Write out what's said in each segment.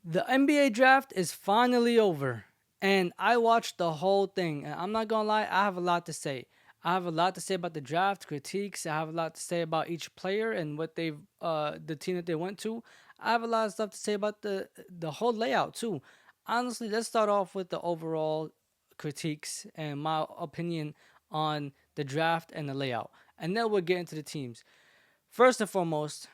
The NBA draft is finally over, and I watched the whole thing. And I'm not gonna lie, I have a lot to say. I have a lot to say about the draft critiques. I have a lot to say about each player and what they've, the team that they went to. I have a lot of stuff to say about the whole layout too. Honestly, let's start off with the overall critiques and my opinion on the draft and the layout, and then we'll get into the teams. First and foremost,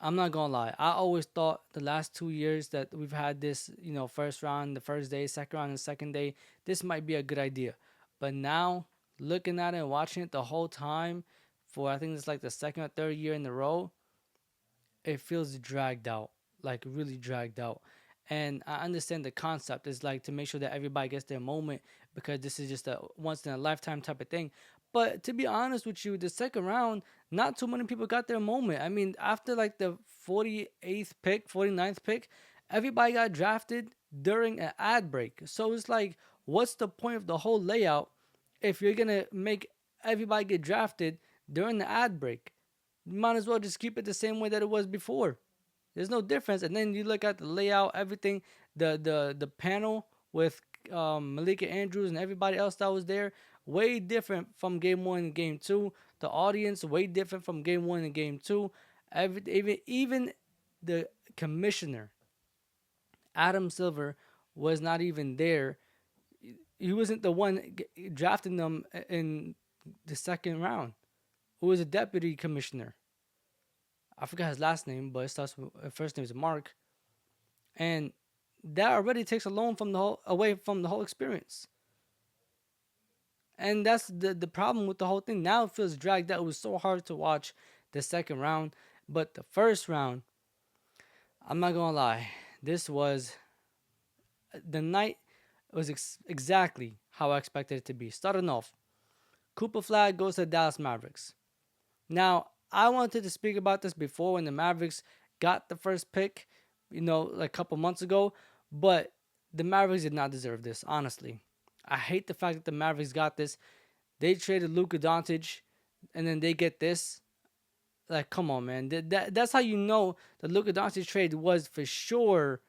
I'm not gonna lie. I always thought the last 2 years that we've had this, first round, the first day, second round, and second day, this might be a good idea. But now, looking at it and watching it the whole time, for I think it's like the second or third year in a row, it feels dragged out, like really dragged out. And I understand the concept is like to make sure that everybody gets their moment because this is just a once in a lifetime type of thing. But to be honest with you, the second round, not too many people got their moment. I mean, after like the 48th pick, 49th pick, everybody got drafted during an ad break. So it's like, what's the point of the whole layout if you're going to make everybody get drafted during the ad break? You might as well just keep it the same way that it was before. There's no difference. And then you look at the layout, everything, the panel with Malika Andrews and everybody else that was there, way different from game one and game two. The audience way different from game one and game two. Even the commissioner, Adam Silver, was not even there. He wasn't the one drafting them in the second round. Who was a deputy commissioner? I forgot his last name, but it starts with first name is Mark, and that already takes a loan from the whole away from the whole experience. And that's the problem with the whole thing. Now it feels dragged out. It was so hard to watch the second round, but the first round, I'm not gonna lie, this was the night was exactly how I expected it to be. Starting off, Cooper Flagg goes to the Dallas Mavericks. Now, I wanted to speak about this before when the Mavericks got the first pick, like a couple months ago, but the Mavericks did not deserve this, honestly. I hate the fact that the Mavericks got this. They traded Luka Doncic, and then they get this. Like, come on, man. That's how you know the Luka Doncic trade was for sure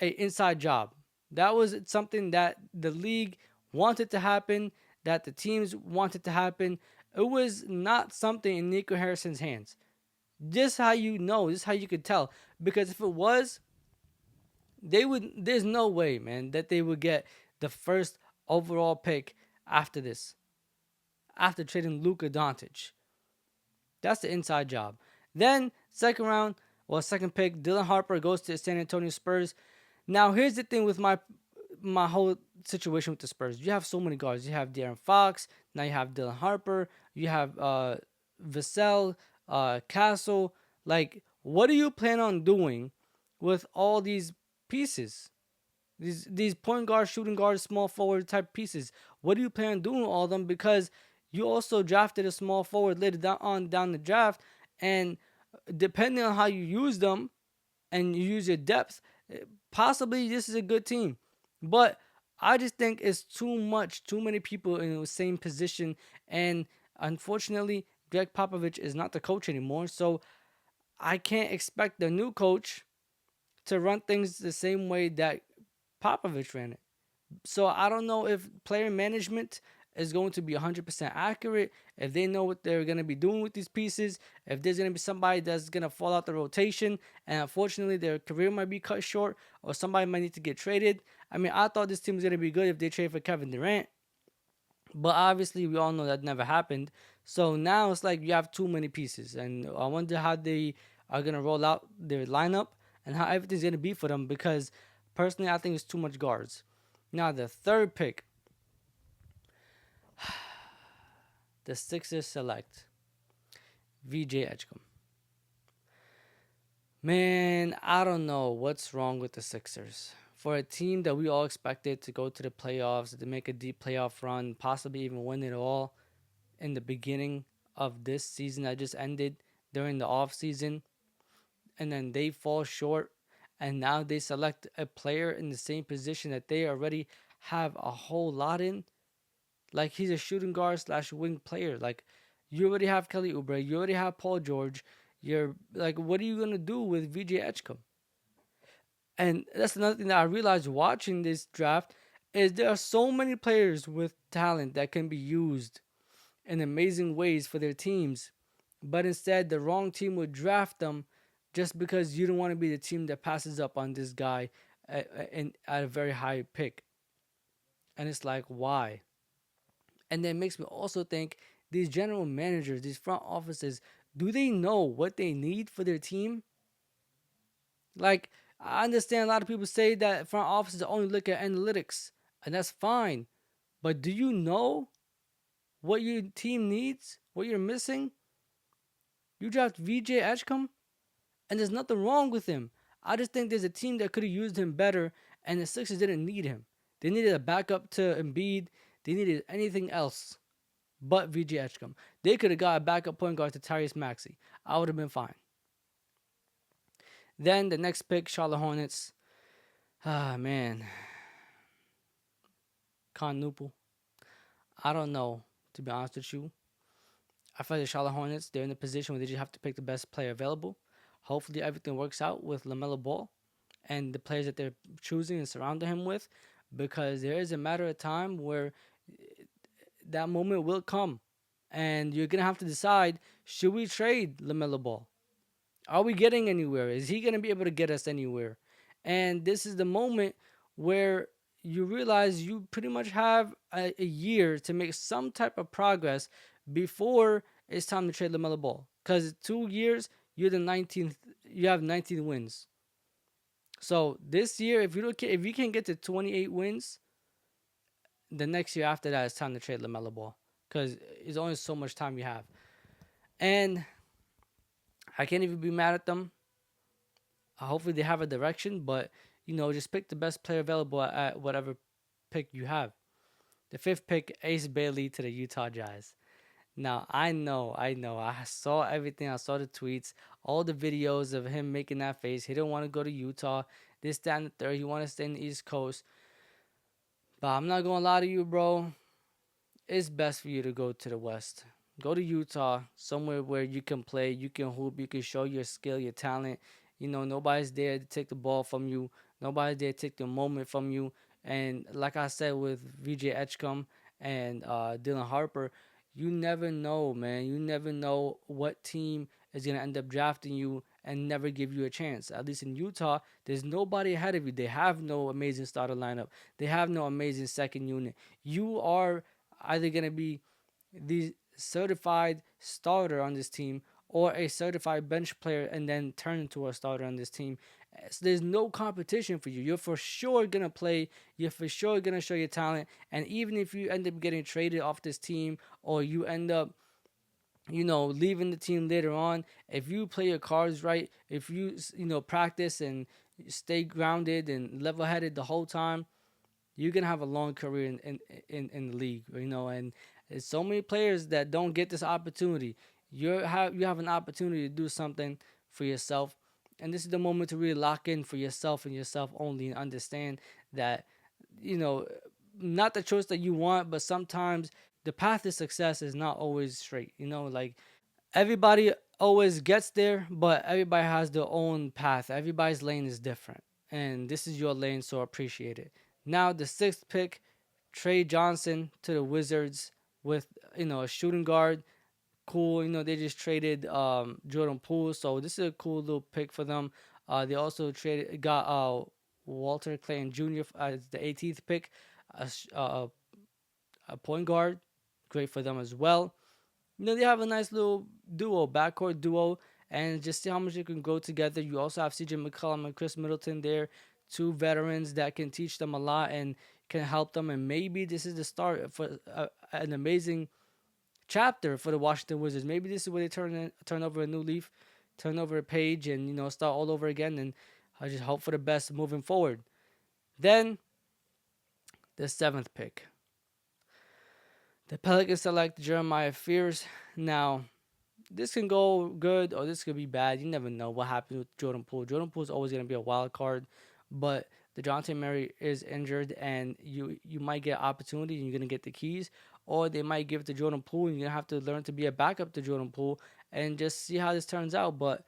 a inside job. That was something that the league wanted to happen, that the teams wanted to happen. It was not something in Nico Harrison's hands. This how you know. This how you could tell. Because if it was, they would. There's no way, man, that they would get the first overall pick after this. After trading Luka Doncic, that's the inside job. Then second round, second pick, Dylan Harper goes to the San Antonio Spurs. Now here's the thing with my whole situation with the Spurs. You have so many guards. You have De'Aaron Fox. Now you have Dylan Harper. You have Vassell, Castle. Like, what do you plan on doing with all these pieces? These point guard, shooting guard, small forward type pieces. What do you plan on doing with all of them? Because you also drafted a small forward later down the draft, and depending on how you use them and you use your depth, possibly this is a good team. But I just think it's too many people in the same position, and unfortunately, Greg Popovich is not the coach anymore. So I can't expect the new coach to run things the same way that Popovich ran it. So I don't know if player management is going to be 100% accurate, if they know what they're going to be doing with these pieces, if there's going to be somebody that's going to fall out the rotation, and unfortunately their career might be cut short, or somebody might need to get traded. I mean, I thought this team was going to be good if they trade for Kevin Durant, but obviously we all know that never happened. So now it's like you have too many pieces, and I wonder how they are going to roll out their lineup and how everything's going to be for them, because personally I think it's too much guards. Now the third pick, the Sixers select VJ Edgecombe. Man, I don't know what's wrong with the Sixers. For a team that we all expected to go to the playoffs, to make a deep playoff run, possibly even win it all in the beginning of this season that just ended during the off season, and then they fall short, and now they select a player in the same position that they already have a whole lot in. Like, he's a shooting guard slash wing player. Like, you already have Kelly Oubre, you already have Paul George. You're like, what are you gonna do with VJ Edgecombe? And that's another thing that I realized watching this draft is there are so many players with talent that can be used in amazing ways for their teams, but instead the wrong team would draft them just because you don't want to be the team that passes up on this guy at a very high pick. And it's like, why? And then it makes me also think these general managers, these front offices, do they know what they need for their team? Like, I understand a lot of people say that front offices only look at analytics, and that's fine. But do you know what your team needs? What you're missing? You draft VJ Edgecombe, and there's nothing wrong with him. I just think there's a team that could have used him better, and the Sixers didn't need him. They needed a backup to Embiid. They needed anything else but VJ Edgecombe. They could have got a backup point guard to Tyrese Maxey. I would have been fine. Then the next pick, Charlotte Hornets. Ah, man. Knueppel. I don't know, to be honest with you. I feel like the Charlotte Hornets, they're in a position where they just have to pick the best player available. Hopefully everything works out with LaMelo Ball and the players that they're choosing and surrounding him with, because there is a matter of time where that moment will come. And you're going to have to decide, should we trade LaMelo Ball? Are we getting anywhere? Is he going to be able to get us anywhere? And this is the moment where you realize you pretty much have a year to make some type of progress before it's time to trade LaMelo Ball. Because 2 years, you're the 19th. You have 19 wins. So this year, if you can get to 28 wins, the next year after that, it's time to trade LaMelo Ball, because it's only so much time you have. And I can't even be mad at them. Hopefully they have a direction, but just pick the best player available at whatever pick you have. The fifth pick, Ace Bailey to the Utah Jazz. Now, I know. I saw everything. I saw the tweets, all the videos of him making that face. He didn't want to go to Utah. This, that, and the third. He wanted to stay in the East Coast. But I'm not going to lie to you, bro. It's best for you to go to the West. Go to Utah, somewhere where you can play, you can hoop, you can show your skill, your talent. Nobody's there to take the ball from you. Nobody's there to take the moment from you. And like I said with VJ Edgecombe and Dylan Harper, you never know, man. You never know what team is going to end up drafting you and never give you a chance. At least in Utah, there's nobody ahead of you. They have no amazing starter lineup. They have no amazing second unit. You are either going to be the certified starter on this team or a certified bench player and then turn into a starter on this team. So there's no competition for you. You're for sure going to play. You're for sure going to show your talent. And even if you end up getting traded off this team, or you end up leaving the team later on, if you play your cards right, if you practice and stay grounded and level-headed the whole time, you're gonna have a long career in the league. And there's so many players that don't get this opportunity. You have an opportunity to do something for yourself, and this is the moment to really lock in for yourself and yourself only, and understand that not the choice that you want, but sometimes the path to success is not always straight. Like, everybody always gets there, but everybody has their own path. Everybody's lane is different, and this is your lane, so appreciate it. Now the sixth pick, Trey Johnson to the Wizards with a shooting guard. Cool, they just traded Jordan Poole, so this is a cool little pick for them. They also got Walter Clayton Jr. As the 18th pick, a point guard, great for them as well. They have a nice little backcourt duo, and just see how much they can go together. You also have CJ McCollum and Chris Middleton there, two veterans that can teach them a lot and can help them. And maybe this is the start for an amazing chapter for the Washington Wizards. Maybe this is where they turn over a new leaf, turn over a page, and start all over again. And I just hope for the best moving forward. Then the seventh pick, the Pelicans select Jeremiah Fears. Now, this can go good or this could be bad. You never know what happens with Jordan Poole. Jordan Poole is always going to be a wild card, but DeJounte Murray is injured, and you might get opportunity and you're going to get the keys, or they might give it to Jordan Poole and you're going to have to learn to be a backup to Jordan Poole and just see how this turns out. But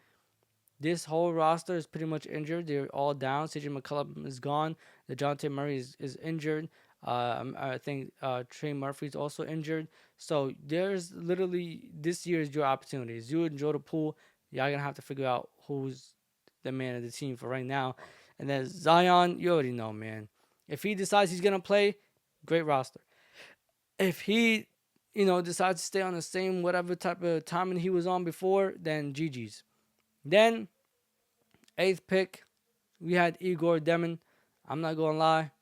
This whole roster is pretty much injured. They're all down. CJ McCollum is gone. DeJounte Murray is injured. I think Trey Murphy's also injured. So there's literally this year is your opportunities. You enjoy the pool. Y'all gonna have to figure out who's the man of the team for right now. And then Zion, you already know, man. If he decides he's gonna play, great roster. If he, decides to stay on the same whatever type of timing he was on before, then GG's. Then eighth pick, we had Egor Demin. I'm not gonna lie,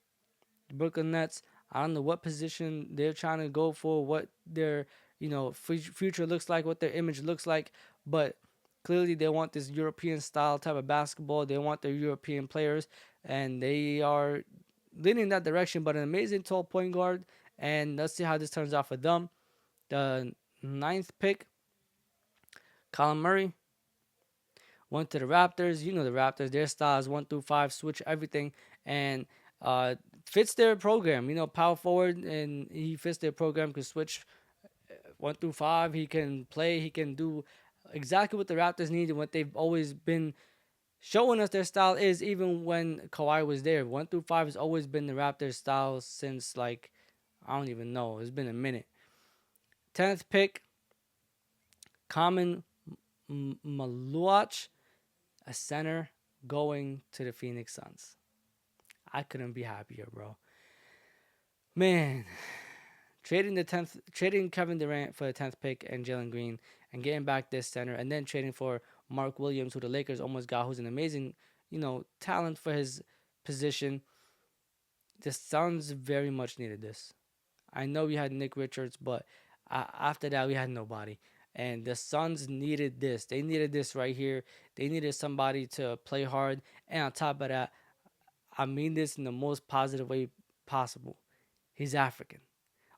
the Brooklyn Nets. I don't know what position they're trying to go for, what their future looks like, what their image looks like, but clearly they want this European style type of basketball. They want their European players, and they are leaning in that direction. But an amazing tall point guard, and let's see how this turns out for them. The ninth pick, Colin Murray. Went to the Raptors. You know the Raptors, their styles 1 through 5, switch everything, and fits their program. Power forward, and he fits their program. Can switch 1 through 5. He can play. He can do exactly what the Raptors need and what they've always been showing us their style is. Even when Kawhi was there, 1 through 5 has always been the Raptors style since like I don't even know. It's been a minute. 10th pick, Khaman Maluach, a center going to the Phoenix Suns. I couldn't be happier, bro. Man, trading Kevin Durant for the 10th pick and Jalen Green, and getting back this center, and then trading for Mark Williams, who the Lakers almost got, who's an amazing, talent for his position. The Suns very much needed this. I know we had Nick Richards, but after that we had nobody. And the Suns needed this. They needed this right here. They needed somebody to play hard. And on top of that, I mean this in the most positive way possible. He's African.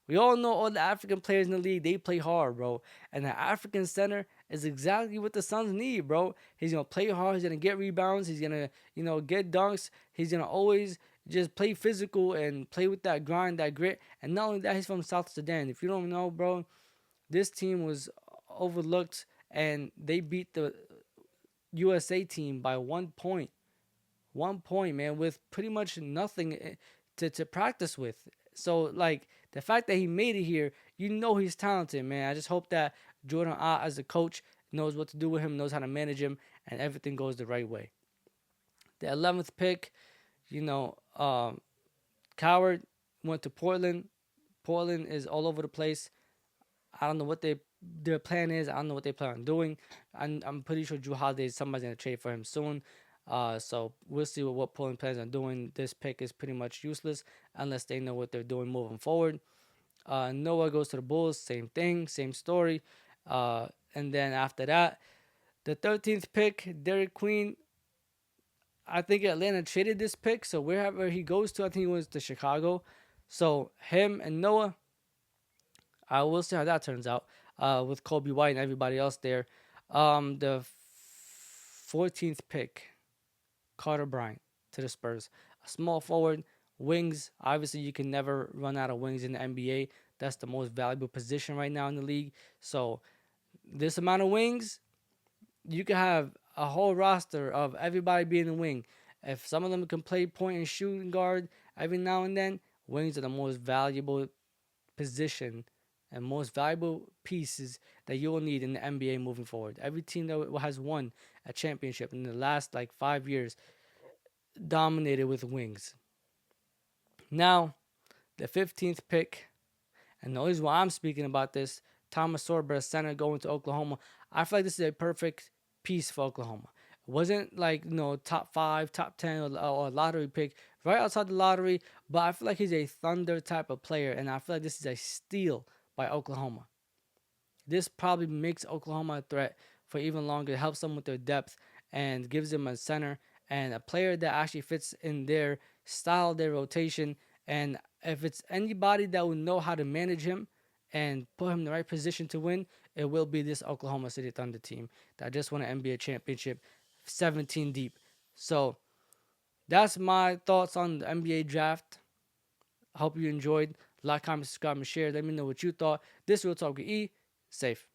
We all know all the African players in the league, they play hard, bro. And the African center is exactly what the Suns need, bro. He's going to play hard. He's going to get rebounds. He's going to, get dunks. He's going to always just play physical and play with that grind, that grit. And not only that, he's from South Sudan. If you don't know, bro, this team was overlooked, and they beat the USA team by 1 point. 1 point, man, with pretty much nothing to practice with. So, like, the fact that he made it here, he's talented, man. I just hope that Jordan as a coach, knows what to do with him, knows how to manage him, and everything goes the right way. The 11th pick, Coward went to Portland. Portland is all over the place. I don't know what their plan is. I don't know what they plan on doing. I'm pretty sure Jrue Holiday, somebody's going to trade for him soon. So we'll see what Portland plans on doing. This pick is pretty much useless unless they know what they're doing moving forward. Noah goes to the Bulls. Same thing. Same story. And then after that, the 13th pick, Derik Queen. I think Atlanta traded this pick. So wherever he goes to, I think he went to Chicago. So him and Noah, I will see how that turns out with Kobe White and everybody else there. The 14th pick, Carter Bryant to the Spurs. A small forward, wings. Obviously, you can never run out of wings in the NBA. That's the most valuable position right now in the league. So this amount of wings, you can have a whole roster of everybody being a wing. If some of them can play point and shoot and guard every now and then, wings are the most valuable position and most valuable pieces that you will need in the NBA moving forward. Every team that has won a championship in the last 5 years dominated with wings. Now, the 15th pick, and the reason why I'm speaking about this, Thomas Sorber, center going to Oklahoma. I feel like this is a perfect piece for Oklahoma. It wasn't top 5, top 10, or a lottery pick, right outside the lottery, but I feel like he's a thunder type of player, and I feel like this is a steal by Oklahoma. This probably makes Oklahoma a threat for even longer. It helps them with their depth and gives them a center and a player that actually fits in their style, their rotation. And if it's anybody that will know how to manage him and put him in the right position to win, it will be this Oklahoma City Thunder team that just won an NBA championship 17 deep. So that's my thoughts on the NBA draft. I hope you enjoyed. Like, comment, subscribe, and share. Let me know what you thought. This Real Talk with E. Safe.